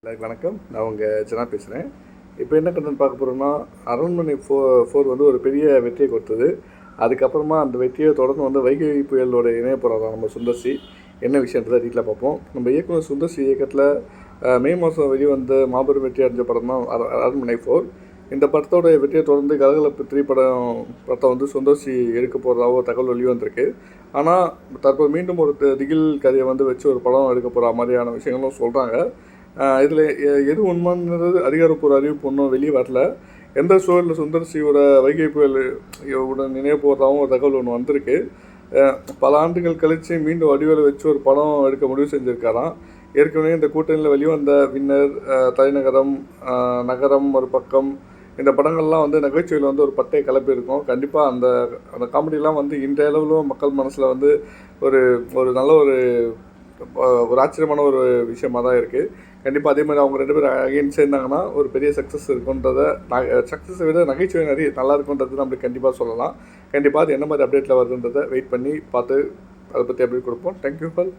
எல்லாருக்கும் வணக்கம். நான் உங்கள் ஜனா பேசுகிறேன். இப்போ என்ன கண்டென்ட் பார்க்க போகிறோம்னா, அரண்மனை 4 வந்து ஒரு பெரிய வெற்றியை கொடுத்தது. அதுக்கப்புறமா அந்த வெற்றியை தொடர்ந்து வந்து வைகை புயலோட இணைய போகிறாங்க நம்ம சுந்தர்சி. என்ன விஷயன்றதை டீட்டெயிலாக பார்ப்போம். நம்ம இயக்குனர் சுந்தர்சி இயக்கத்தில் மே மாதம் வெளிவந்த மாபெரும் வெற்றி அடைஞ்ச படம் தான் அரண்மனை 4. இந்த படத்தோட வெற்றியை தொடர்ந்து கலகலப்பு 3 படத்தை வந்து சுந்தர்சி எடுக்க போகிறதாவோ தகவல் வெளிவந்திருக்கு. ஆனால் தற்போது மீண்டும் ஒரு திகில் கதையை வந்து வச்சு ஒரு படம் எடுக்க போகிற மாதிரியான விஷயங்களும் சொல்கிறாங்க. இதில் எது உண்மைன்றது அதிகாரப்பூர்வ அறிவிப்பு ஒன்றும் வெளியே வரல. எந்த சூழலில் சுந்தர்சியோட வைகை புயல் உடன் நினைவு போகிறதாகவும் ஒரு தகவல் ஒன்று வந்திருக்கு. பல ஆண்டுகள் கழித்து மீண்டும் வடிவேலை வச்சு ஒரு படம் எடுக்க முடிவு செஞ்சுருக்காராம். ஏற்கனவே இந்த கூட்டணியில் வெளிவந்த வின்னர், தலைநகரம், நகரம் ஒரு பக்கம், இந்த படங்கள்லாம் வந்து நகைச்சுவையில் வந்து ஒரு பட்டையை கிளப்பியிருக்கும். கண்டிப்பாக அந்த காமெடியெலாம் வந்து இன்றைய அளவிலும் மக்கள் மனசில் வந்து ஒரு ஒரு நல்ல ஒரு ஆச்சரியமான ஒரு விஷயமாக தான் இருக்குது. கண்டிப்பாக அதே மாதிரி அவங்க 2 பேரும் அகைன் சேர்ந்தாங்கன்னா ஒரு பெரிய சக்ஸஸ் இருக்குன்றதை, சக்ஸஸை விட நகைச்சுவை நிறைய நல்லா இருக்குன்றது நம்ம கண்டிப்பாக சொல்லலாம். கண்டிப்பாக அது என்ன மாதிரி அப்டேட்டில் வருதுன்றதை வெயிட் பண்ணி பார்த்து அதை பற்றி அப்டேட் கொடுப்போம். Thank you for